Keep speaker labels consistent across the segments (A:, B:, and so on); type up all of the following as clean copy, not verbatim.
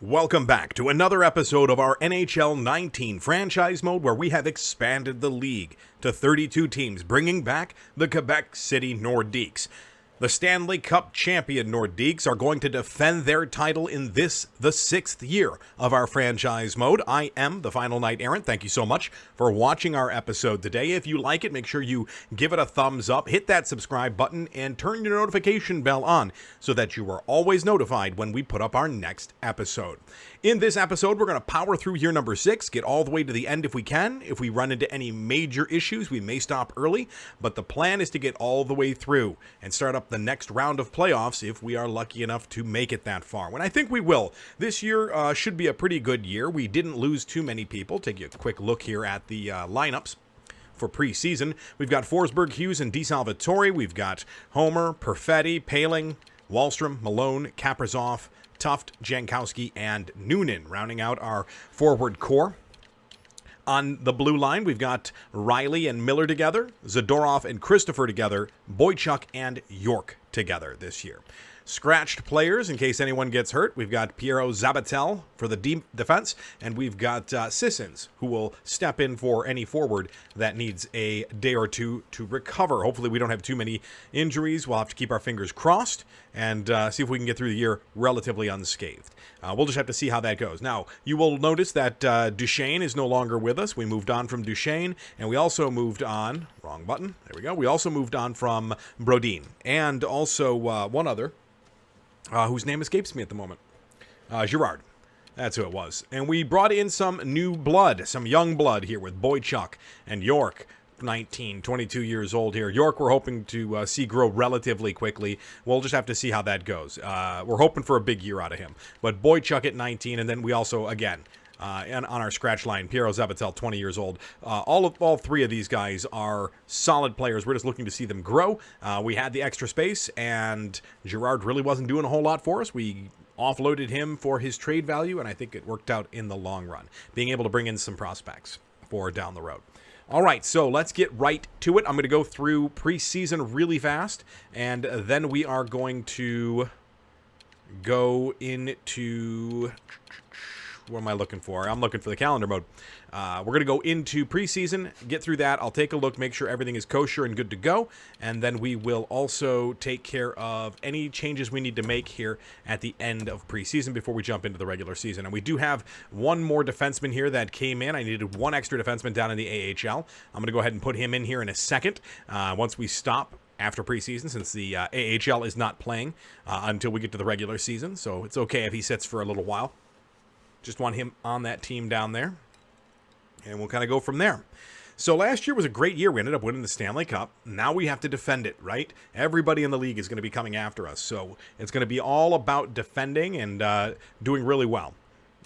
A: Welcome back to another episode of our NHL 19 franchise mode, where we have expanded the league to 32 teams, bringing back the Quebec City Nordiques. The Stanley Cup champion Nordiques are going to defend their title in this, the 6th year of our franchise mode. I am the final Knight Errant. Thank you so much for watching our episode today. If you like it, make sure you give it a thumbs up, hit that subscribe button, and turn your notification bell on so that you are always notified when we put up our next episode. In this episode, we're going to power through year number 6, get all the way to the end if we can. If we run into any major issues, we may stop early, but the plan is to get all the way through and start up the next round of playoffs if we are lucky enough to make it that far. And I think we will. This year should be a pretty good year. We didn't lose too many people. Take a quick look here at the lineups for preseason. We've got Forsberg, Hughes, and DeSalvatore. We've got Homer, Perfetti, Paling, Wallstrom, Malone, Kaprizov, Tuft, Jankowski, and Noonan, rounding out our forward core. On the blue line, we've got Riley and Miller together, Zadorov and Christopher together, Boychuk and York together this year. Scratched players, in case anyone gets hurt, we've got Piero Zabatel for the deep defense, and we've got Sissons, who will step in for any forward that needs a day or two to recover. Hopefully we don't have too many injuries. We'll have to keep our fingers crossed and see if we can get through the year relatively unscathed. We'll just have to see how that goes. Now, you will notice that Duchesne is no longer with us. We moved on from Duchesne, and we also moved on, wrong button, there we go. We also moved on from Brodin, and also one other, whose name escapes me at the moment. Girard. That's who it was. And we brought in some new blood, some young blood here with Boychuk and York, 19, 22 years old here. York we're hoping to see grow relatively quickly. We'll just have to see how that goes. We're hoping for a big year out of him. But Boychuk at 19, and then we also, again, and on our scratch line, Piero Zabatel, 20 years old. All three of these guys are solid players. We're just looking to see them grow. We had the extra space, and Girard really wasn't doing a whole lot for us. We offloaded him for his trade value, and I think it worked out in the long run, being able to bring in some prospects for down the road. All right, so let's get right to it. I'm going to go through preseason really fast, and then we are going to go into... What am I looking for? I'm looking for the calendar mode. We're going to go into preseason, get through that. I'll take a look, make sure everything is kosher and good to go. And then we will also take care of any changes we need to make here at the end of preseason before we jump into the regular season. And we do have one more defenseman here that came in. I needed one extra defenseman down in the AHL. I'm going to go ahead and put him in here in a second once we stop after preseason, since the AHL is not playing until we get to the regular season. So it's okay if he sits for a little while. Just want him on that team down there. And we'll kind of go from there. So last year was a great year. We ended up winning the Stanley Cup. Now we have to defend it, right? Everybody in the league is going to be coming after us. So it's going to be all about defending and doing really well.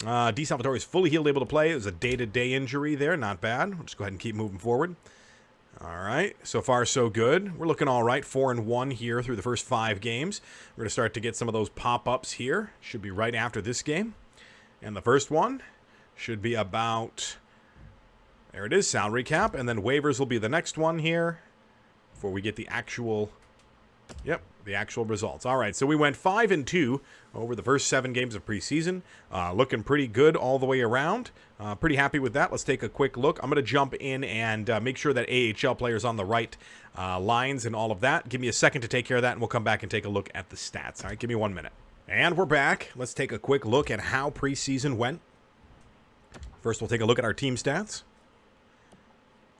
A: DeSalvatore is fully healed, able to play. It was a day-to-day injury there. Not bad. We'll just go ahead and keep moving forward. All right. So far, so good. We're looking all right. 4-1 here through the first 5 games. We're going to start to get some of those pop-ups here. Should be right after this game. And the first one should be about, there it is, salary cap. And then waivers will be the next one here before we get the actual, the actual results. All right, so we went 5-2 over the first 7 games of preseason. Looking pretty good all the way around. Pretty happy with that. Let's take a quick look. I'm going to jump in and make sure that AHL players on the right lines and all of that. Give me a second to take care of that, and we'll come back and take a look at the stats. All right, give me 1 minute. And we're back. Let's take a quick look at how preseason went. First, we'll take a look at our team stats.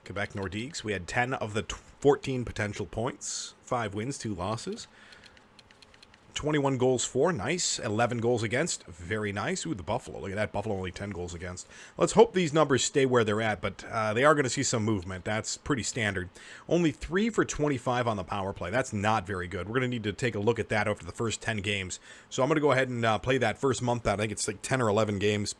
A: Quebec Nordiques, we had 10 of the 14 potential points. 5 wins, 2 losses. 21 goals for, nice. 11 goals against, very nice. Ooh, the Buffalo, look at that. Buffalo only 10 goals against. Let's hope these numbers stay where they're at, but they are going to see some movement. That's pretty standard. Only 3 for 25 on the power play. That's not very good. We're going to need to take a look at that over the first 10 games. So I'm going to go ahead and play that first month out. I think it's like 10 or 11 games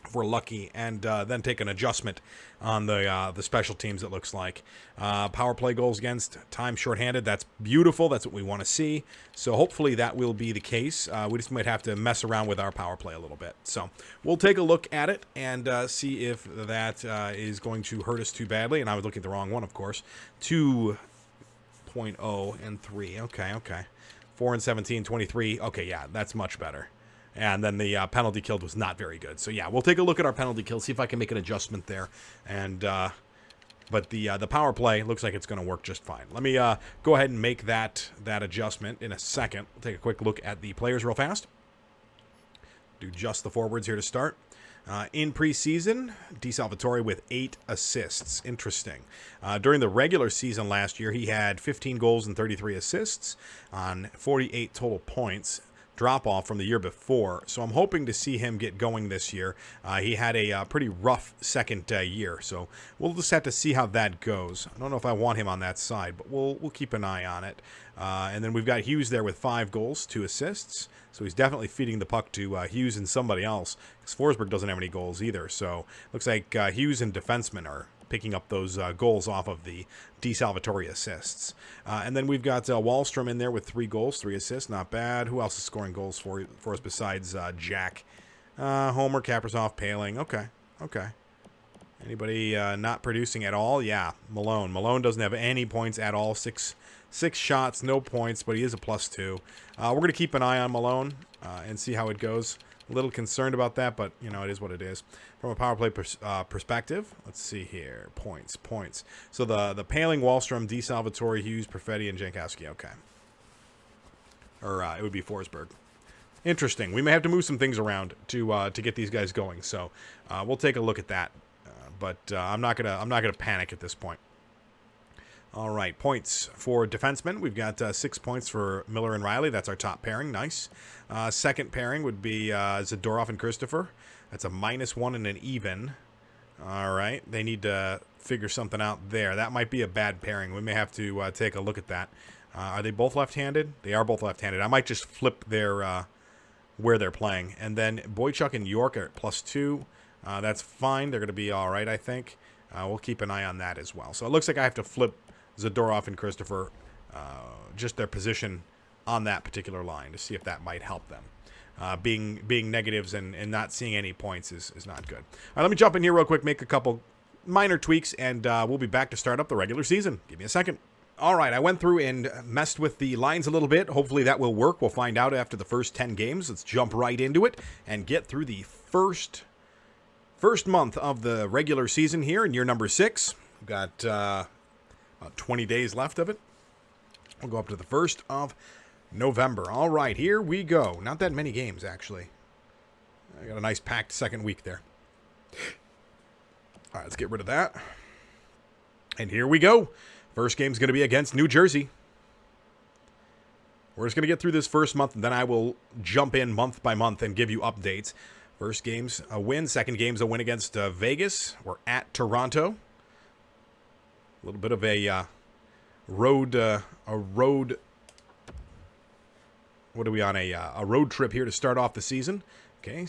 A: if we're lucky, and then take an adjustment on the special teams, it looks like. Power play goals against, time shorthanded, that's beautiful. That's what we want to see. So hopefully that will be the case. We just might have to mess around with our power play a little bit. So we'll take a look at it and see if that is going to hurt us too badly. And I was looking at the wrong one, of course. 2.0 and 3. Okay. 4 and 17, 23. Okay, yeah, that's much better. And then the penalty killed was not very good. So, yeah, we'll take a look at our penalty kill, see if I can make an adjustment there. And but the power play looks like it's going to work just fine. Let me go ahead and make that adjustment in a second. We'll take a quick look at the players real fast. Do just the forwards here to start. In preseason, DeSalvatore with 8 assists. Interesting. During the regular season last year, he had 15 goals and 33 assists on 48 total points. Drop off from the year before, so I'm hoping to see him get going this year. He had a pretty rough second year, so we'll just have to see how that goes. I don't know if I want him on that side, but we'll keep an eye on it. And then we've got Hughes there with 5 goals, 2 assists, so he's definitely feeding the puck to Hughes and somebody else, because Forsberg doesn't have any goals either, so looks like Hughes and defensemen are picking up those goals off of the DeSalvatore assists. And then we've got Wahlstrom in there with 3 goals, 3 assists. Not bad. Who else is scoring goals for us besides Jack? Homer, Kaprizov, Paling. Okay. Anybody not producing at all? Yeah, Malone. Malone doesn't have any points at all. Six shots, no points, but he is a +2. We're going to keep an eye on Malone and see how it goes. A little concerned about that, but, you know, it is what it is. From a power play perspective, let's see here. Points. So the Paling, Wahlstrom, DeSalvatore, Hughes, Perfetti, and Jankowski. Okay. Or it would be Forsberg. Interesting. We may have to move some things around to get these guys going. So we'll take a look at that. But I'm not gonna panic at this point. All right, points for defensemen. We've got 6 points for Miller and Riley. That's our top pairing. Nice. Second pairing would be Zadorov and Christopher. That's a -1 and an even. All right, they need to figure something out there. That might be a bad pairing. We may have to take a look at that. Are they both left-handed? They are both left-handed. I might just flip their where they're playing. And then Boychuk and York are at +2. That's fine. They're going to be all right, I think. We'll keep an eye on that as well. So it looks like I have to flip Zadorov and Christopher, just their position on that particular line to see if that might help them. Being negatives and not seeing any points is not good. All right, let me jump in here real quick, make a couple minor tweaks, and we'll be back to start up the regular season. Give me a second. All right, I went through and messed with the lines a little bit. Hopefully that will work. We'll find out after the first 10 games. Let's jump right into it and get through the first month of the regular season here in year number 6. We've got about 20 days left of it. We'll go up to the 1st of November. All right, here we go. Not that many games, actually. I got a nice packed second week there. All right, let's get rid of that. And here we go. First game's going to be against New Jersey. We're just going to get through this first month, and then I will jump in month by month and give you updates. First game's a win. Second game's a win against Vegas. We're at Toronto. A little bit of a road. What are we on? A road trip here to start off the season. Okay,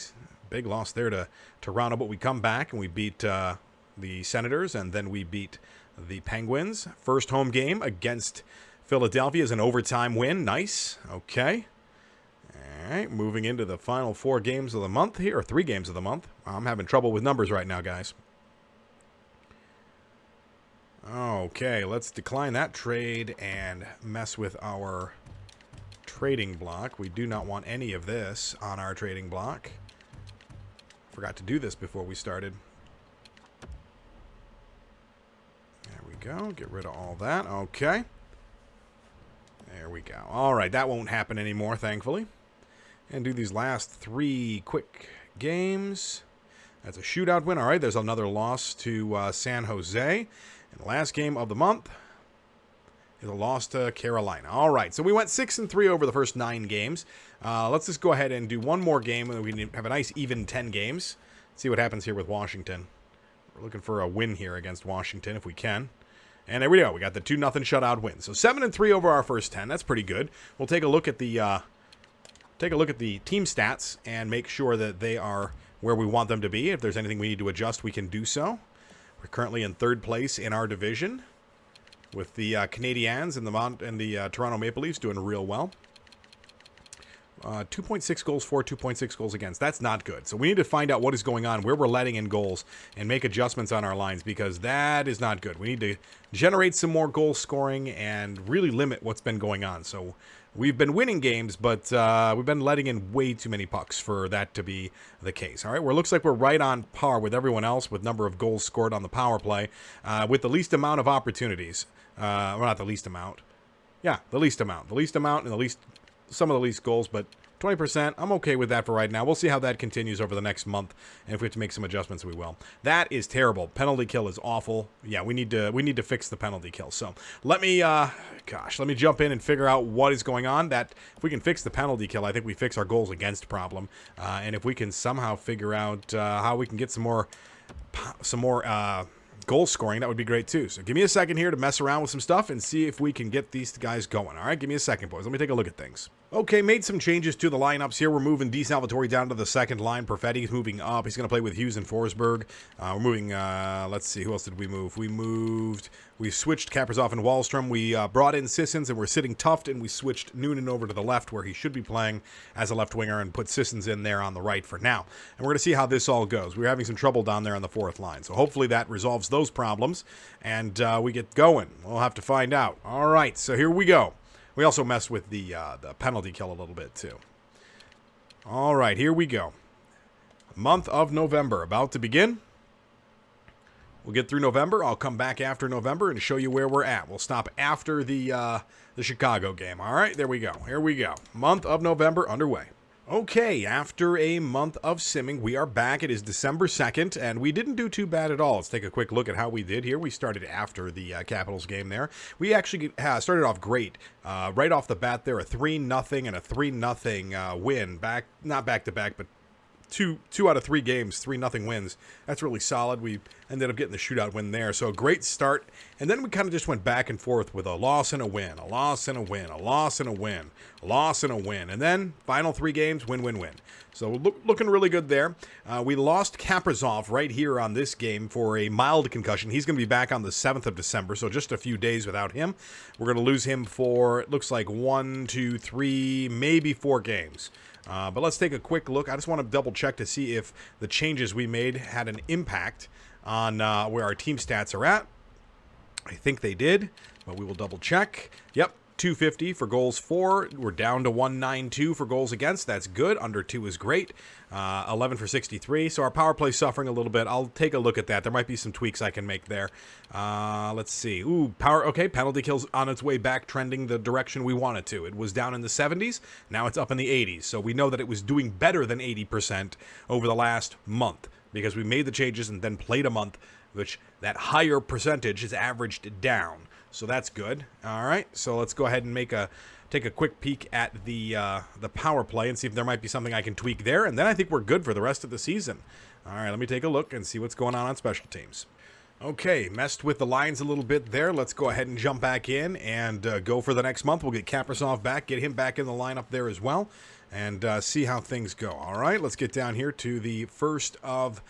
A: big loss there to Toronto, but we come back and we beat the Senators, and then we beat the Penguins. First home game against Philadelphia is an overtime win. Nice. Okay. All right, moving into the final 4 games of the month here, or 3 games of the month. I'm having trouble with numbers right now, guys. Okay, let's decline that trade and mess with our trading block. We do not want any of this on our trading block. Forgot to do this before we started. There we go. Get rid of all that. Okay. There we go. All right, that won't happen anymore, thankfully. And do these last 3 quick games. That's a shootout win. All right, there's another loss to San Jose. And the last game of the month is a loss to Carolina. All right, so we went 6-3 over the first 9 games. Let's just go ahead and do one more game, and we can have a nice even 10 games. See what happens here with Washington. We're looking for a win here against Washington if we can. And there we go. We got the 2-0 shutout win. So 7-3 over our first 10. That's pretty good. We'll take a look at the team stats and make sure that they are where we want them to be. If there's anything we need to adjust, we can do so. We're currently in 3rd place in our division, with the Canadiens and the Toronto Maple Leafs doing real well. 2.6 goals for, 2.6 goals against. That's not good. So we need to find out what is going on, where we're letting in goals, and make adjustments on our lines, because that is not good. We need to generate some more goal scoring and really limit what's been going on. So We've been winning games, but we've been letting in way too many pucks for that to be the case. All right, well, it looks like we're right on par with everyone else with number of goals scored on the power play, with the least amount of opportunities. Well, not the least amount. Yeah, the least amount. The least amount and some of the least goals, but 20%, I'm okay with that for right now. We'll see how that continues over the next month, and if we have to make some adjustments, we will. That is terrible. Penalty kill is awful. Yeah, we need to fix the penalty kill. So let me jump in and figure out what is going on. That if we can fix the penalty kill, I think we fix our goals against problem. And if we can somehow figure out how we can get some more goal scoring, that would be great too. So give me a second here to mess around with some stuff and see if we can get these guys going. All right, give me a second, boys. Let me take a look at things. Okay, made some changes to the lineups here. We're moving DeSalvatore down to the second line. Perfetti's moving up. He's going to play with Hughes and Forsberg. We're moving, let's see, who else did we move? We switched Kaprizov and Wallstrom. We brought in Sissons, and we're sitting Tuft, and we switched Noonan over to the left where he should be playing as a left winger and put Sissons in there on the right for now. And we're going to see how this all goes. We're having some trouble down there on the fourth line, so hopefully that resolves those problems, and we get going. We'll have to find out. All right, so here we go. We also messed with the penalty kill a little bit, too. All right, here we go. Month of November about to begin. We'll get through November. I'll come back after November and show you where we're at. We'll stop after the Chicago game. All right, there we go. Here we go. Month of November underway. Okay, after a month of simming, we are back. It is December 2nd, and we didn't do too bad at all. Let's take a quick look at how we did here. We started after the Capitals game there. We actually started off great. Right off the bat there, a 3-0 and a 3-0 win. Not back-to-back, but two out of 3 games, 3-0 wins. That's really solid. We ended up getting the shootout win there. So a great start. And then we kind of just went back and forth with a loss and a win, a loss and a win, a loss and a win, a loss and a win. And then final 3 games, win, win, win. So looking really good there. We lost Kaprizov right here on this game for a mild concussion. He's going to be back on the 7th of December, so just a few days without him. We're going to lose him for, it looks like 1, 2, 3, maybe 4 games. But let's take a quick look. I just want to double check to see if the changes we made had an impact on where our team stats are at. I think they did, but we will double check. Yep, 250 for goals for. We're down to 192 for goals against. That's good. Under 2 is great. 11 for 63. So our power play suffering a little bit. I'll take a look at that. There might be some tweaks I can make there. Let's see. Ooh, power. Okay, penalty kills on its way back, trending the direction we want it to. It was down in the 70s. Now it's up in the 80s. So we know that it was doing better than 80% over the last month because we made the changes and then played a month, which that higher percentage is averaged down. So that's good. All right, so let's go ahead and take a quick peek at the power play and see if there might be something I can tweak there, and then I think we're good for the rest of the season. All right, let me take a look and see what's going on special teams. Okay, messed with the lines a little bit there. Let's go ahead and jump back in and go for the next month. We'll get Kaprizov back, get him back in the lineup there as well, and see how things go. All right, let's get down here to the 1st of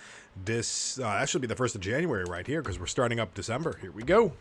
A: this. That should be the 1st of January right here because we're starting up December. Here we go.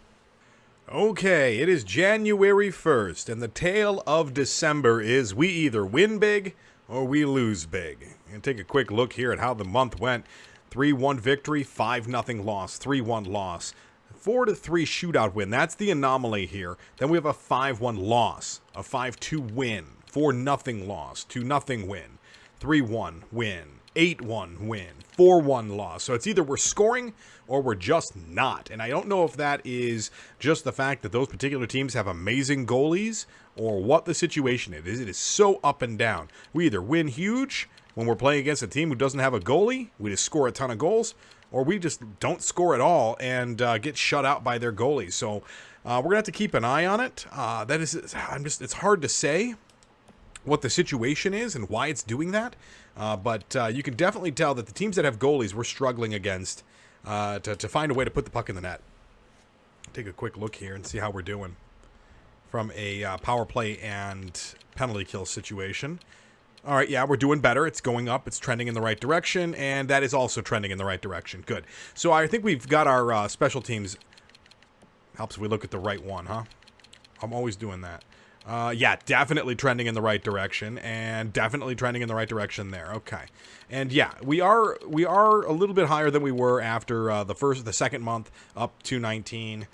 A: Okay, it is January 1st, and the tale of December is we either win big or we lose big. And take a quick look here at how the month went. 3-1 victory, 5-0 loss, 3-1 loss, 4-3 shootout win. That's the anomaly here. Then we have a 5-1 loss, a 5-2 win, 4-0 loss, 2-0 win, 3-1 win, 8-1 win, 4-1 loss. So it's either we're scoring or we're just not. And I don't know if that is just the fact that those particular teams have amazing goalies or what the situation is. It is so up and down. We either win huge when we're playing against a team who doesn't have a goalie, we just score a ton of goals, or we just don't score at all and get shut out by their goalies. So we're going to have to keep an eye on it. It's hard to say what the situation is and why it's doing that. But you can definitely tell that the teams that have goalies we're struggling against to find a way to put the puck in the net. Take a quick look here and see how we're doing from a power play and penalty kill situation. All right, yeah, we're doing better. It's going up. It's trending in the right direction, and that is also trending in the right direction. Good. So I think we've got our special teams. Helps if we look at the right one, huh? I'm always doing that. Yeah, definitely trending in the right direction, and definitely trending in the right direction there. Okay, and yeah, we are a little bit higher than we were after the second month, up to 19.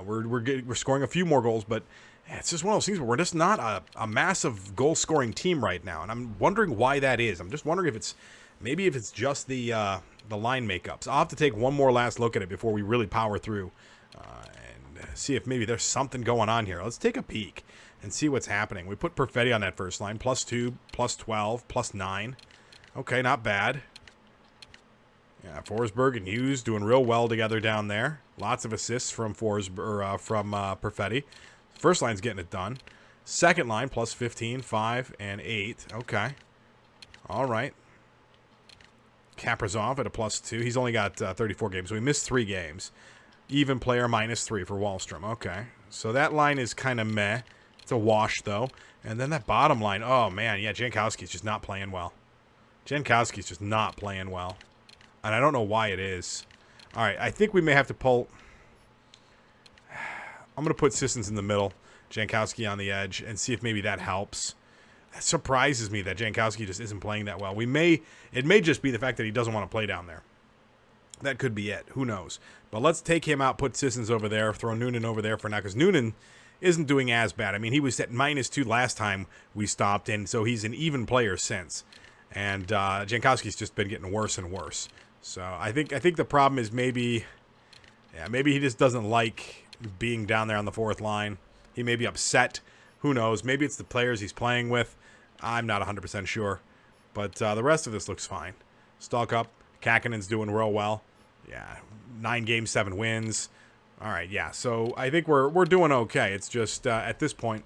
A: We're scoring a few more goals, but Yeah, it's just one of those things where we're just not a massive goal-scoring team right now, and I'm wondering why that is. I'm just wondering if it's maybe if it's just the line makeups. I'll have to take one more last look at it before we really power through and see if maybe there's something going on here. Let's take a peek and see what's happening. We put Perfetti on that first line, +2, +12, +9. Okay, not bad. Yeah, Forsberg and Hughes doing real well together down there. Lots of assists from Perfetti. First line's getting it done. Second line, +15, 5, and 8. Okay. All right. Kaprizov at a +2. He's only got 34 games, so we missed 3 games. Even player, -3 for Wahlstrom. Okay. So that line is kind of meh. It's a wash, though. And then that bottom line, oh, man. Yeah, Jankowski's just not playing well. Jankowski's just not playing well. And I don't know why it is. All right, I think we may have to pull... I'm going to put Sissons in the middle, Jankowski on the edge, and see if maybe that helps. That surprises me that Jankowski just isn't playing that well. It may just be the fact that he doesn't want to play down there. That could be it. Who knows? But let's take him out, put Sissons over there, throw Noonan over there for now, because Noonan isn't doing as bad. I mean, he was at -2 last time we stopped, and so he's an even player since. And Jankowski's just been getting worse and worse. So I think the problem is maybe he just doesn't like being down there on the fourth line. He may be upset. Who knows? Maybe it's the players he's playing with. I'm not 100% sure. But the rest of this looks fine. Stalkup, Kakinen's doing real well. Yeah, 9 games, 7 wins. All right, yeah. So I think we're doing okay. It's just at this point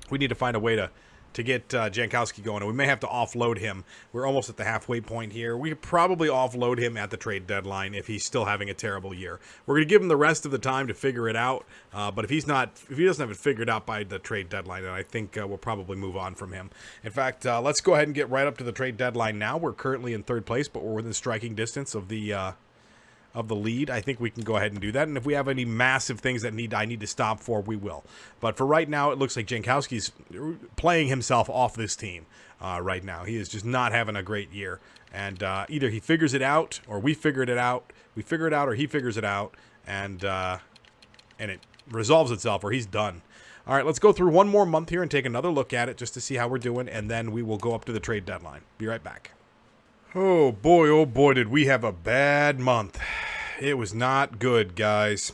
A: we need to find a way to get Jankowski going, and we may have to offload him. We're almost at the halfway point here. We could probably offload him at the trade deadline if he's still having a terrible year. We're going to give him the rest of the time to figure it out, but if he doesn't have it figured out by the trade deadline, then I think we'll probably move on from him. In fact, let's go ahead and get right up to the trade deadline now. We're currently in 3rd place, but we're within striking distance of the lead. I think we can go ahead and do that. And if we have any massive things that I need to stop for, we will. But for right now, it looks like Jankowski's playing himself off this team right now. He is just not having a great year. And either he figures it out, or we figure it out. We figure it out, or he figures it out, and it resolves itself, or he's done. All right, let's go through one more month here and take another look at it just to see how we're doing, and then we will go up to the trade deadline. Be right back. Oh boy, did we have a bad month. It was not good, guys.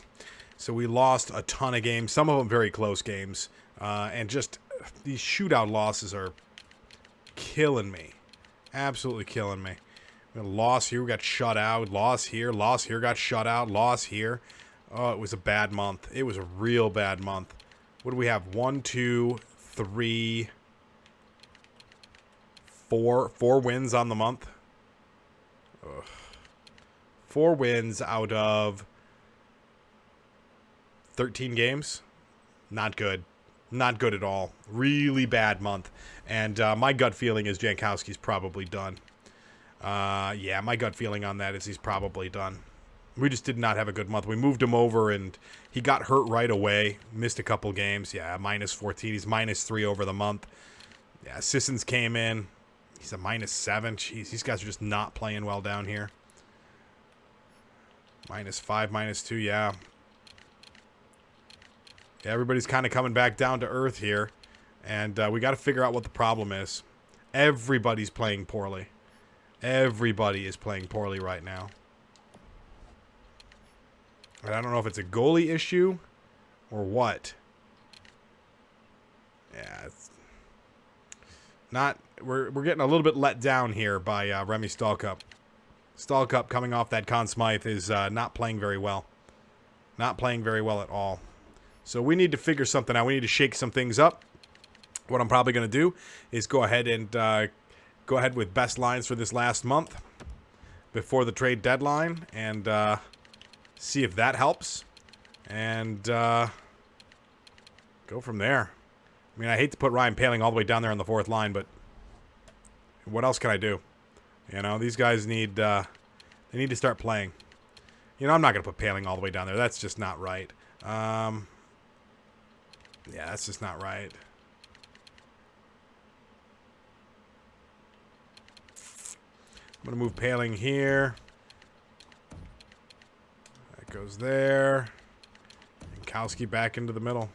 A: So we lost a ton of games, some of them very close games. And just these shootout losses are killing me. Absolutely killing me. We had a loss here, we got shut out. Loss here, got shut out. Loss here. Oh, it was a bad month. It was a real bad month. What do we have? 1, 2, 3, 4 wins on the month. Ugh. 4 wins out of 13 games. Not good. Not good at all. Really bad month. And my gut feeling is Jankowski's probably done. Yeah, my gut feeling on that is he's probably done. We just did not have a good month. We moved him over, and he got hurt right away. Missed a couple games. Yeah, -14. He's -3 over the month. Yeah, Sissons came in. He's a -7. Jeez, these guys are just not playing well down here. -5, -2, yeah. Yeah, everybody's kind of coming back down to earth here. And we got to figure out what the problem is. Everybody's playing poorly. Everybody is playing poorly right now. And I don't know if it's a goalie issue or what. Yeah, it's not... We're getting a little bit let down here by Remy Stalkup. Stalkup, coming off that Conn Smythe, is not playing very well. Not playing very well at all. So we need to figure something out. We need to shake some things up. What I'm probably going to do is go ahead with best lines for this last month before the trade deadline, and see if that helps, and go from there. I mean, I hate to put Ryan Poehling all the way down there on the 4th line, but what else can I do? You know, these guys need they need to start playing. You know, I'm not going to put Poehling all the way down there. That's just not right. Yeah, that's just not right. I'm going to move Poehling here. That goes there. And Kowski back into the middle.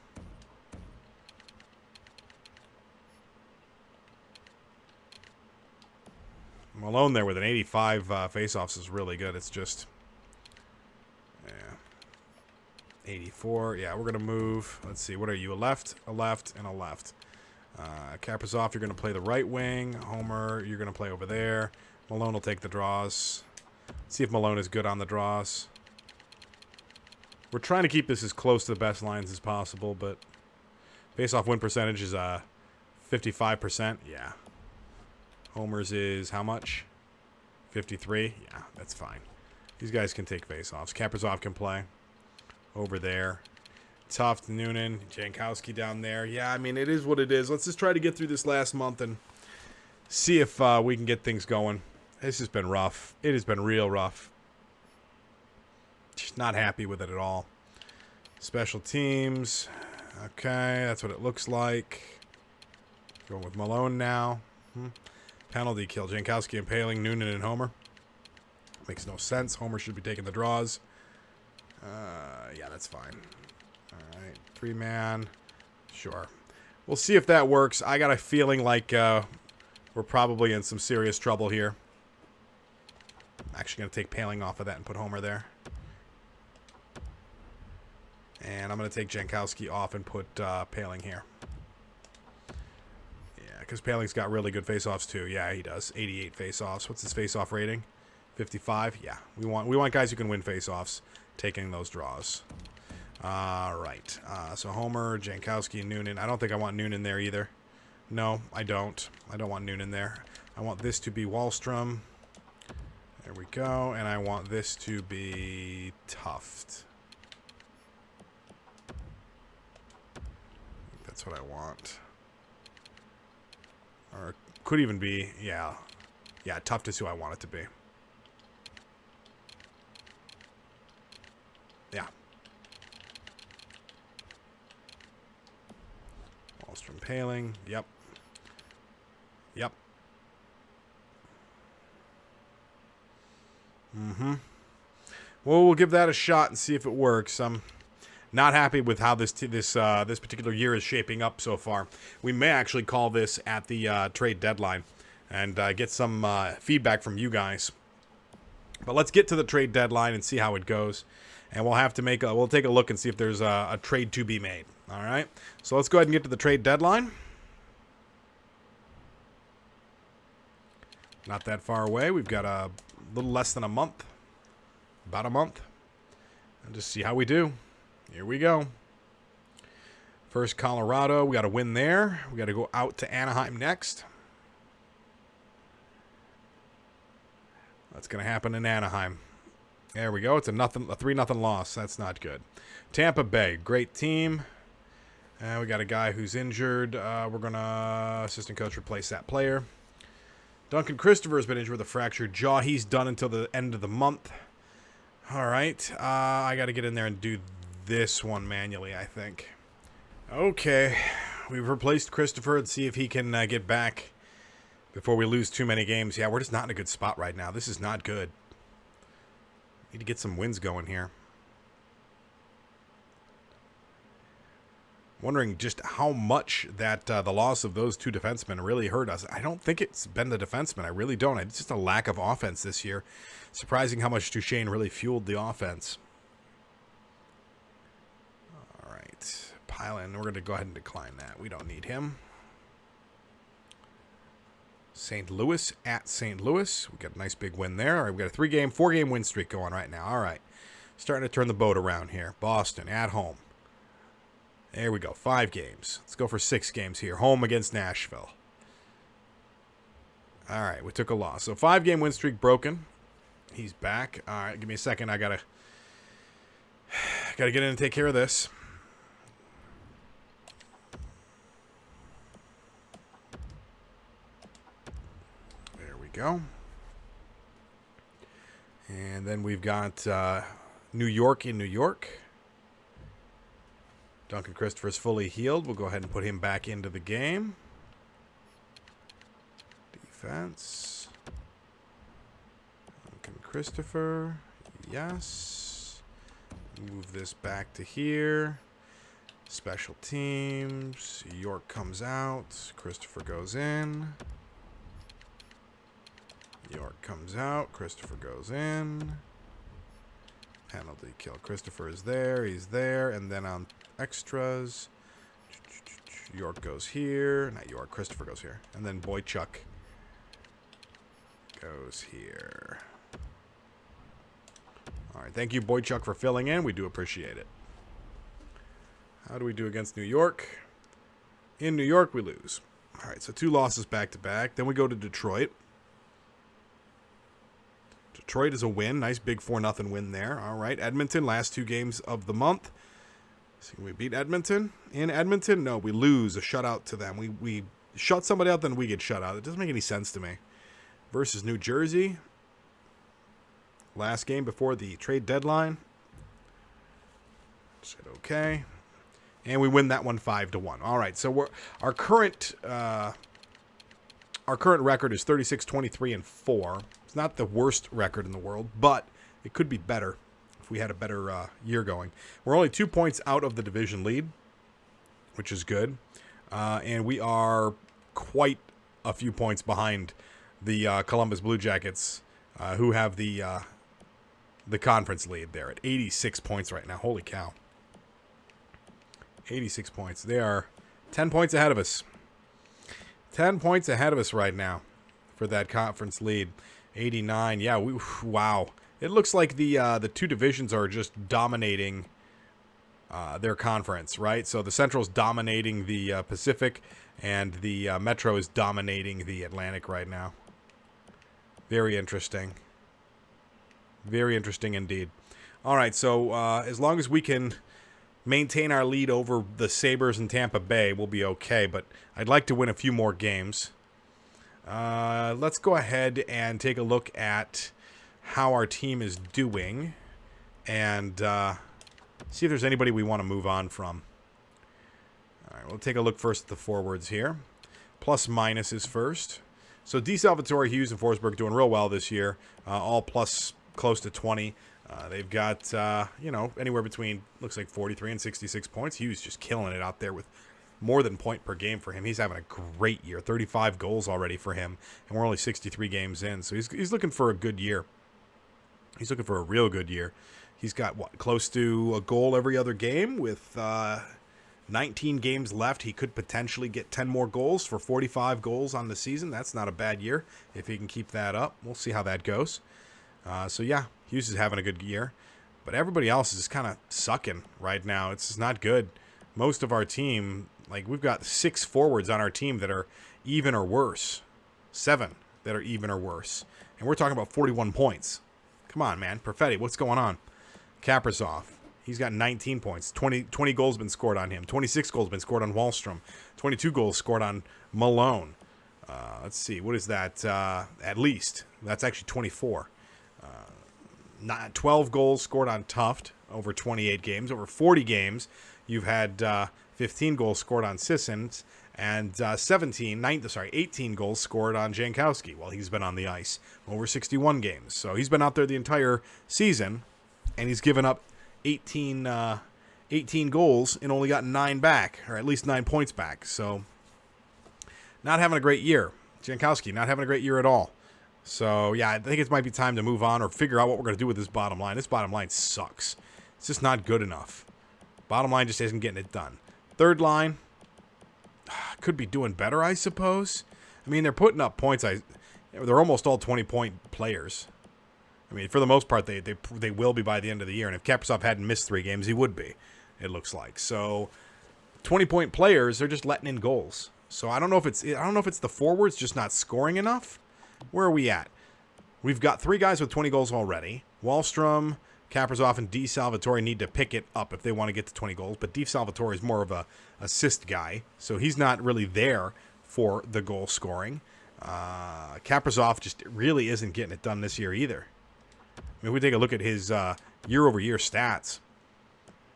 A: Malone there with an 85 faceoffs is really good. It's just... Yeah. 84. Yeah, we're going to move. Let's see. What are you? A left, and a left. Kaprizov, you're going to play the right wing. Homer, you're going to play over there. Malone will take the draws. Let's see if Malone is good on the draws. We're trying to keep this as close to the best lines as possible, but face-off win percentage is 55%. Yeah. Homer's is how much? 53? Yeah, that's fine. These guys can take face-offs. Kaprizov can play over there. Tuft, Noonan, Jankowski down there. Yeah, I mean, it is what it is. Let's just try to get through this last month and see if we can get things going. This has been rough. It has been real rough. Just not happy with it at all. Special teams. Okay, that's what it looks like. Going with Malone now. Penalty kill. Jankowski impaling Noonan and Homer. Makes no sense. Homer should be taking the draws. Yeah, that's fine. All right, 3-man. Sure. We'll see if that works. I got a feeling like we're probably in some serious trouble here. I'm actually going to take Paling off of that and put Homer there. And I'm going to take Jankowski off and put Paling here. Yeah, because Paling's got really good face-offs too. Yeah, he does. 88 face-offs. What's his face-off rating? 55? Yeah, we want guys who can win face-offs taking those draws. All right. So Homer, Jankowski, Noonan. I don't think I want Noonan there either. No, I don't. I don't want Noonan there. I want this to be Wahlstrom. There we go. And I want this to be Tuft. That's what I want. Or could even be, yeah. Yeah, Tuft is who I want it to be. Yeah. Wahlstrom, Paling. Yep. Yep. Well, we'll give that a shot and see if it works. I'm not happy with how this particular year is shaping up so far. We may actually call this at the trade deadline and get some feedback from you guys. But let's get to the trade deadline and see how it goes. And we'll have to we'll take a look and see if there's a trade to be made. All right. So let's go ahead and get to the trade deadline. Not that far away. We've got a little less than a month. About a month. And just see how we do. Here we go. First, Colorado. We got to win there. We got to go out to Anaheim next. That's going to happen in Anaheim. There we go. It's a 3-0 loss. That's not good. Tampa Bay, great team. We got a guy who's injured. We're going to assistant coach replace that player. Duncan Christopher has been injured with a fractured jaw. He's done until the end of the month. All right. I got to get in there and do this one manually, I think. Okay. We've replaced Christopher and see if he can get back before we lose too many games. Yeah, we're just not in a good spot right now. This is not good. Need to get some wins going here. Wondering just how much that the loss of those two defensemen really hurt us. I don't think it's been the defensemen. I really don't. It's just a lack of offense this year. Surprising how much Duchesne really fueled the offense. All right. Pylon, we're going to go ahead and decline that. We don't need him. St. Louis at St. Louis. We got a nice big win there. All right, we got a 4-game win streak going right now. All right. Starting to turn the boat around here. Boston at home. There we go. 5 games. Let's go for 6 games here. Home against Nashville. All right, we took a loss. So 5-game win streak broken. He's back. All right, give me a second. I gotta get in and take care of this. There we go. And then we've got New York in New York. Duncan Christopher's fully healed. We'll go ahead and put him back into the game. Defense. Duncan Christopher. Yes. Move this back to here. Special teams. York comes out. Christopher goes in. York comes out. Christopher goes in. Penalty kill. Christopher is there. He's there. And then on extras, York goes here. Not York. Christopher goes here. And then Boychuk goes here. All right. Thank you, Boychuk, for filling in. We do appreciate it. How do we do against New York? In New York, we lose. All right. So 2 losses back-to-back. Then we go to Detroit. Detroit is a win. Nice big 4-0 win there. All right. Edmonton, last 2 games of the month. So we beat Edmonton. In Edmonton, no, we lose a shutout to them. We shut somebody out, then we get shut out. It doesn't make any sense to me. Versus New Jersey. Last game before the trade deadline. Said okay. And we win that one 5-1. All right. So our current record is 36-23-4. It's not the worst record in the world, but it could be better if we had a better year going. We're only 2 points out of the division lead, which is good. And we are quite a few points behind the Columbus Blue Jackets, who have the conference lead there at 86 points right now. Holy cow. 86 points. They are 10 points ahead of us. 10 points ahead of us right now for that conference lead. 89. Yeah, wow. It looks like the 2 divisions are just dominating their conference, right? So the Central's dominating the Pacific, and the Metro is dominating the Atlantic right now. Very interesting. Very interesting indeed. All right, so as long as we can maintain our lead over the Sabres and Tampa Bay, we'll be okay, but I'd like to win a few more games. Let's go ahead and take a look at how our team is doing and see if there's anybody we want to move on from. All right, we'll take a look first at the forwards here. Plus minus is first. So DeSalvatore, Hughes, and Forsberg doing real well this year. All plus close to 20. They've got, anywhere between, looks like 43 and 66 points. Hughes just killing it out there with more than point per game for him. He's having a great year. 35 goals already for him, and we're only 63 games in. So he's looking for a good year. He's looking for a real good year. He's got, close to a goal every other game with 19 games left. He could potentially get 10 more goals for 45 goals on the season. That's not a bad year if he can keep that up. We'll see how that goes. So, yeah, Hughes is having a good year. But everybody else is just kind of sucking right now. It's just not good. Most of our team, like we've got 6 forwards on our team that are even or worse. 7 that are even or worse. And we're talking about 41 points. Come on, man. Perfetti, what's going on? Kaprizov, he's got 19 points. 20 goals been scored on him. 26 goals been scored on Wahlstrom. 22 goals scored on Malone. Let's see. What is that? At least. That's actually 24. 12 goals scored on Tuft over 28 games. Over 40 games, you've had 15 goals scored on Sissons and 18 goals scored on Jankowski while he's been on the ice over 61 games. So he's been out there the entire season, and he's given up 18 goals and only got 9 back, or at least 9 points back. So not having a great year. Jankowski not having a great year at all. So, yeah, I think it might be time to move on or figure out what we're going to do with this bottom line. This bottom line sucks. It's just not good enough. Bottom line just isn't getting it done. Third line could be doing better, I suppose. I mean, they're putting up points. They're almost all 20-point players. I mean, for the most part, they will be by the end of the year. And if Kaprizov hadn't missed 3 games, he would be, it looks like. So, 20-point players, they're just letting in goals. So, I don't know if it's the forwards just not scoring enough. Where are we at? We've got 3 guys with 20 goals already. Wahlstrom, Kaprizov, and DeSalvatore need to pick it up if they want to get to 20 goals. But DeSalvatore is more of a assist guy, so he's not really there for the goal scoring. Kaprizov just really isn't getting it done this year either. I mean, if we take a look at his year-over-year stats,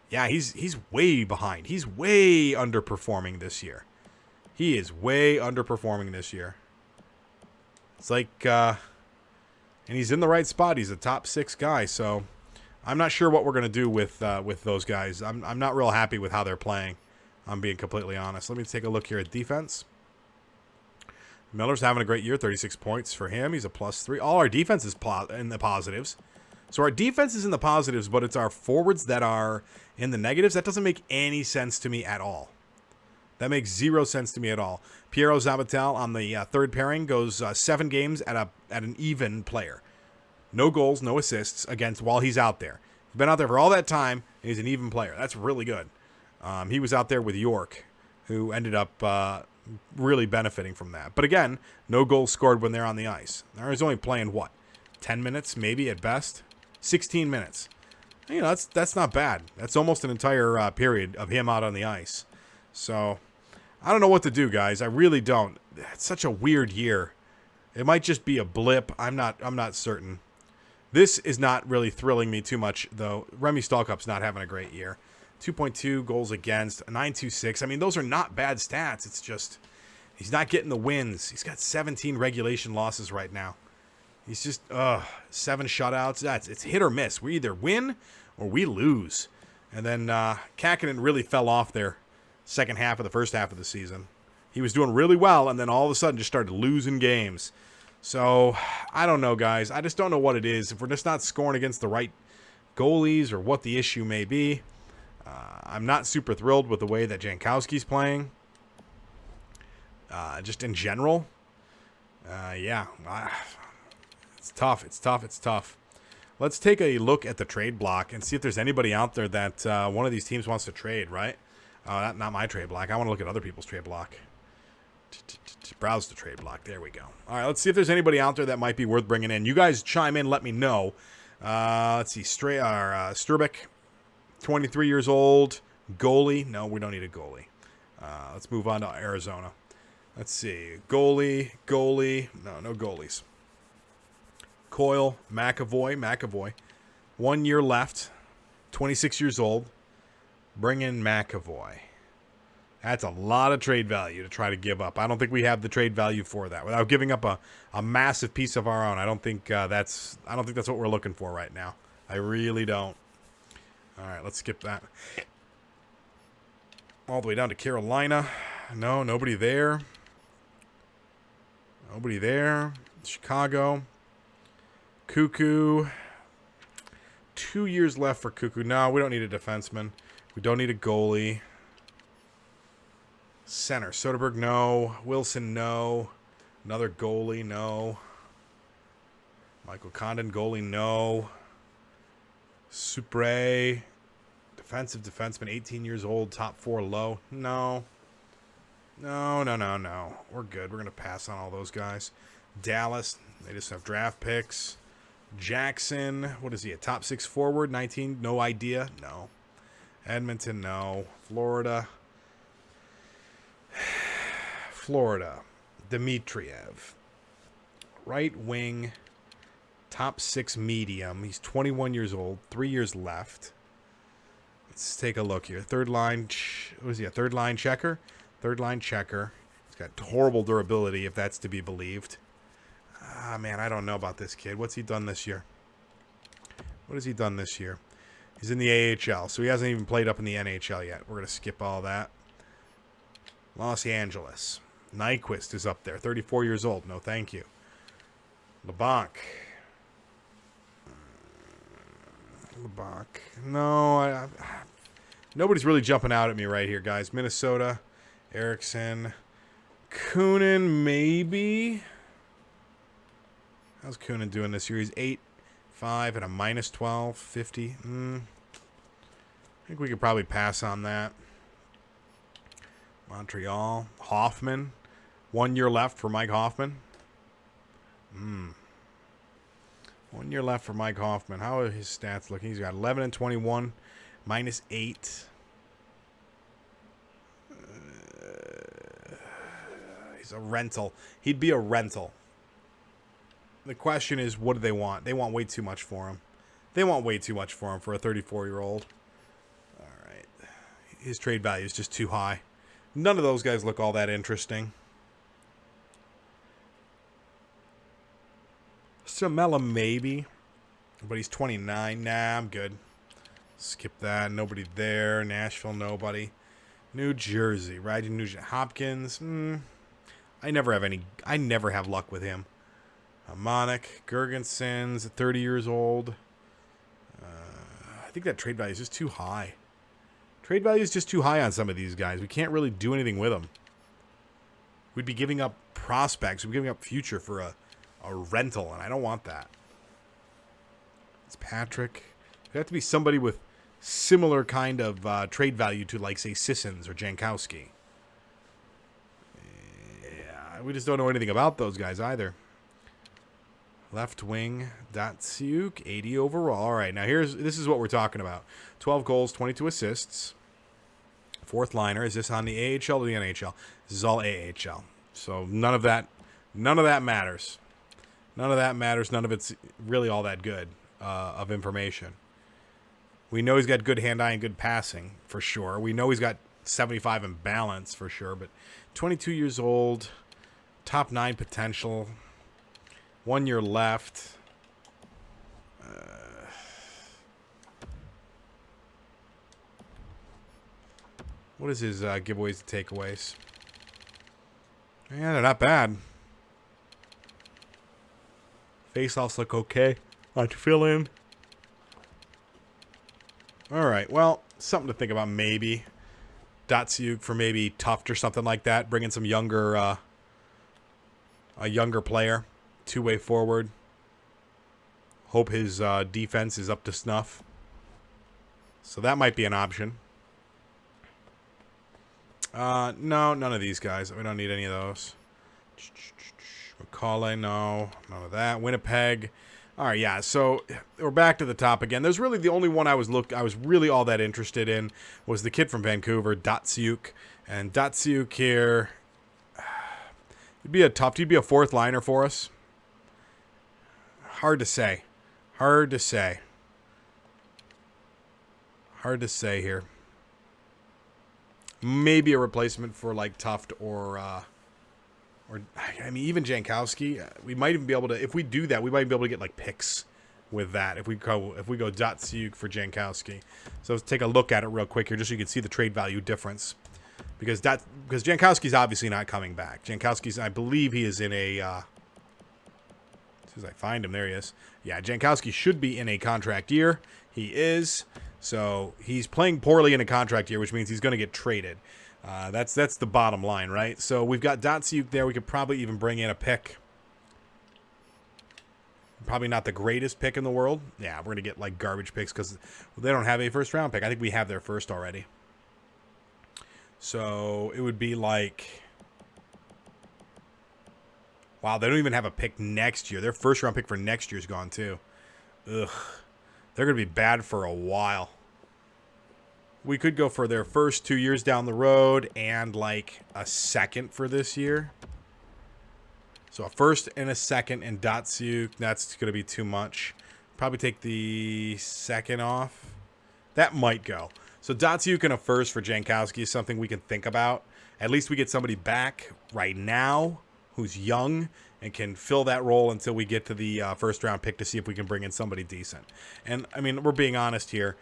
A: yeah, he's way behind. He's way underperforming this year. He is way underperforming this year. It's like, and he's in the right spot. He's a top 6 guy, so I'm not sure what we're going to do with those guys. I'm not real happy with how they're playing. I'm being completely honest. Let me take a look here at defense. Miller's having a great year, 36 points for him. He's a +3. All our defense is in the positives. So our defense is in the positives, but it's our forwards that are in the negatives. That doesn't make any sense to me at all. That makes zero sense to me at all. Piero Zabatel on the third pairing goes 7 games at an even player. No goals, no assists while he's out there. He's been out there for all that time, and he's an even player. That's really good. He was out there with York, who ended up really benefiting from that. But again, no goals scored when they're on the ice. He's only playing, 10 minutes maybe at best? 16 minutes. You know, that's not bad. That's almost an entire period of him out on the ice. So, I don't know what to do, guys. I really don't. It's such a weird year. It might just be a blip. I'm not certain. This is not really thrilling me too much, though. Remy Stalkup's not having a great year. 2.2 goals against, a 9.26. I mean, those are not bad stats. It's just he's not getting the wins. He's got 17 regulation losses right now. He's just 7 shutouts. It's hit or miss. We either win or we lose. And then Kakinen really fell off there second half of the first half of the season. He was doing really well, and then all of a sudden just started losing games. So, I don't know, guys. I just don't know what it is. If we're just not scoring against the right goalies or what the issue may be. I'm not super thrilled with the way that Jankowski's playing. Just in general. Yeah. It's tough. It's tough. Let's take a look at the trade block and see if there's anybody out there that one of these teams wants to trade, right? Not my trade block. I want to look at other people's trade block. Browse the trade block. There we go. All right, let's see if there's anybody out there that might be worth bringing in. You guys chime in. Let me know. Let's see. Sturbeck, 23 years old. Goalie. No, we don't need a goalie. Let's move on to Arizona. Let's see. Goalie. No goalies. Coyle, McAvoy. 1 year left. 26 years old. Bring in McAvoy. That's a lot of trade value to try to give up. I don't think we have the trade value for that. Without giving up a massive piece of our own, I don't think that's what we're looking for right now. I really don't. All right, let's skip that. All the way down to Carolina. No, nobody there. Chicago. Cuckoo. 2 years left for Cuckoo. No, we don't need a defenseman. We don't need a goalie. Center. Soderberg, no. Wilson, no. Another goalie, no. Michael Condon, goalie, no. Supre, defensive defenseman, 18 years old, top 4 low. No. We're good. We're going to pass on all those guys. Dallas, they just have draft picks. Jackson, what is he, a top 6 forward, 19, no idea? No. Edmonton, no. Florida, Dmitriev, right wing, top 6 medium. He's 21 years old, 3 years left. Let's take a look here. Third line, what is he, a third line checker? Third line checker. He's got horrible durability, if that's to be believed. Man, I don't know about this kid. What's he done this year? What has he done this year? He's in the AHL, so he hasn't even played up in the NHL yet. We're going to skip all that. Los Angeles. Nyquist is up there, 34 years old. No, thank you. LeBlanc. No, nobody's really jumping out at me right here, guys. Minnesota. Erickson. Kunin, maybe. How's Kunin doing this year? He's 8.5 and a -12, 50. I think we could probably pass on that. Montreal. Hoffman. 1 year left for Mike Hoffman. 1 year left for Mike Hoffman. How are his stats looking? He's got 11 and 21, -8. He's a rental. He'd be a rental. The question is, what do they want? They want way too much for him. For a 34-year-old. All right. His trade value is just too high. None of those guys look all that interesting. Samela, maybe. But he's 29. Nah, I'm good. Skip that. Nobody there. Nashville, nobody. New Jersey. Right in New Jersey. Hopkins. I never have luck with him. Harmonic, Gergensons, 30 years old. I think that trade value is just too high. Trade value is just too high on some of these guys. We can't really do anything with them. We'd be giving up prospects. We'd be giving up future for a rental, and I don't want that. It's Patrick. It'd have to be somebody with similar kind of trade value to, like, say, Sissons or Jankowski. Yeah, we just don't know anything about those guys either. Left wing, Datsyuk, 80 overall. All right, now this is what we're talking about. 12 goals, 22 assists. Fourth liner. Is this on the AHL or the NHL? This is all AHL. So none of that matters. None of that matters. None of it's really all that good of information. We know he's got good hand-eye and good passing, for sure. We know he's got 75 in balance, for sure. But 22 years old, top 9 potential. 1 year left. What is his giveaways and takeaways? Yeah, they're not bad. Face-offs look okay. On fill-in. All right, well, something to think about maybe. Datsyuk for maybe Tuft or something like that. Bring in some younger, a younger player. Two-way forward. Hope his defense is up to snuff. So that might be an option. No, none of these guys. We don't need any of those. Macaulay, no. None of that. Winnipeg. All right, yeah. So we're back to the top again. There's really the only one I was really all that interested in was the kid from Vancouver, Datsyuk. And Datsyuk here, he'd be a fourth liner for us. Hard to say. Hard to say here. Maybe a replacement for like Tuft or I mean even Jankowski. We might even be able to, if we do that, we might be able to get like picks with that if we go Datsyuk for Jankowski. So let's take a look at it real quick here, just so you can see the trade value difference. Because Jankowski's obviously not coming back. Jankowski's, I believe he is in a as soon as I find him, there he is. Yeah, Jankowski should be in a contract year. He is. So he's playing poorly in a contract year, which means he's going to get traded. That's the bottom line, right? So we've got Datsyuk there. We could probably even bring in a pick. Probably not the greatest pick in the world. Yeah, we're going to get like garbage picks because they don't have a first-round pick. I think we have their first already. So it would be like... Wow, they don't even have a pick next year. Their first-round pick for next year is gone, too. Ugh. They're going to be bad for a while. We could go for their first 2 years down the road and, like, a second for this year. So a first and a second and Datsyuk. That's going to be too much. Probably take the second off. That might go. So Datsyuk and a first for Jankowski is something we can think about. At least we get somebody back right now who's young and can fill that role until we get to the first-round pick to see if we can bring in somebody decent. And, I mean, we're being honest here.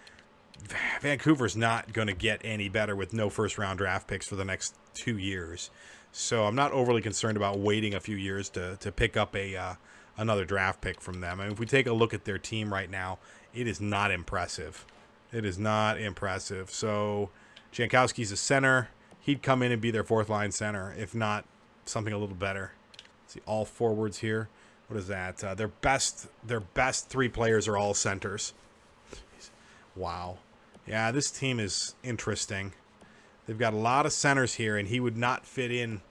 A: Vancouver's not going to get any better with no first-round draft picks for the next 2 years. So I'm not overly concerned about waiting a few years to pick up another draft pick from them. I mean, if we take a look at their team right now, it is not impressive. It is not impressive. So Jankowski's a center. He'd come in and be their fourth-line center, if not something a little better. See, all forwards here. What is that? Their best 3 players are all centers. Wow. Yeah, this team is interesting. They've got a lot of centers here, and he would not fit in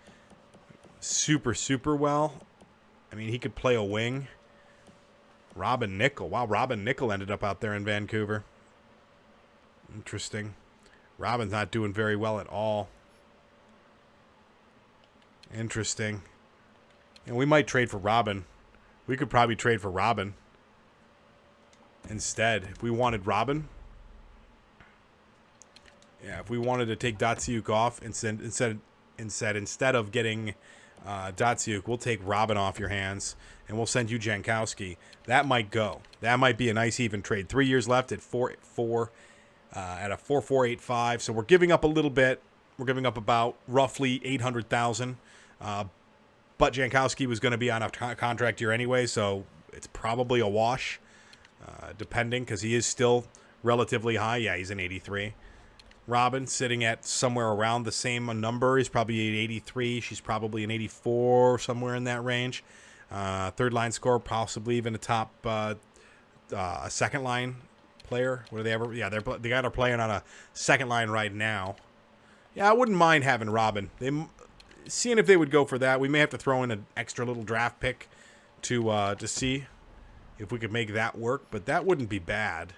A: super, super well. I mean, he could play a wing. Robin Nickel. Wow, Robin Nickel ended up out there in Vancouver. Interesting. Robin's not doing very well at all. Interesting. And we might trade for Robin. We could probably trade for Robin instead if we wanted Robin. Yeah, if we wanted to take Datsyuk off instead of getting Datsyuk, we'll take Robin off your hands and we'll send you Jankowski. That might go. That might be a nice even trade. 3 years left at 4.4 at a 4.485. So we're giving up a little bit. We're giving up about roughly $800,000. but Jankowski was going to be on a contract year anyway, so it's probably a wash, depending, because he is still relatively high. Yeah, he's an 83. Robin sitting at somewhere around the same number. He's probably an 83. She's probably an 84, somewhere in that range. Third line score, possibly even a top a second line player. What do they ever? Yeah, the guys are playing on a second line right now. Yeah, I wouldn't mind having Robin. Seeing if they would go for that. We may have to throw in an extra little draft pick to see if we could make that work, but that wouldn't be bad.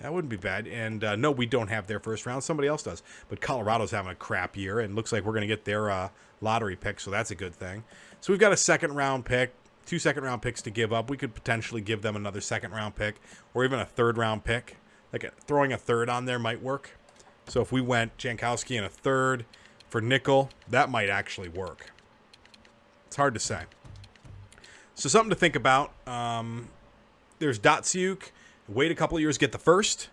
A: That wouldn't be bad. And no, we don't have their first round. Somebody else does. But Colorado's having a crap year, and looks like we're going to get their lottery pick, so that's a good thing. So we've got a second-round pick, 2 second-round picks to give up. We could potentially give them another second-round pick or even a third-round pick. Throwing a third on there might work. So if we went Jankowski and a third for nickel, that might actually work. It's hard to say. So something to think about. There's Datsyuk. Wait a couple of years, get the first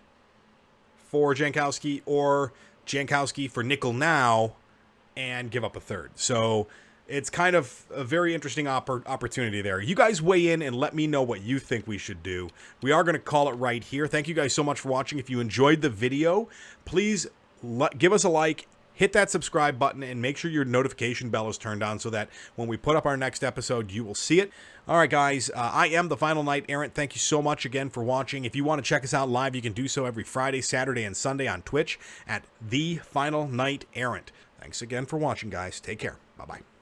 A: for Jankowski, or Jankowski for nickel now and give up a third. So it's kind of a very interesting opportunity there. You guys weigh in and let me know what you think we should do. We are going to call it right here. Thank you guys so much for watching. If you enjoyed the video, please give us a like. Hit that subscribe button and make sure your notification bell is turned on so that when we put up our next episode, you will see it. All right, guys, I am the Final Knight Errant. Thank you so much again for watching. If you want to check us out live, you can do so every Friday, Saturday, and Sunday on Twitch at The Final Knight Errant. Thanks again for watching, guys. Take care. Bye-bye.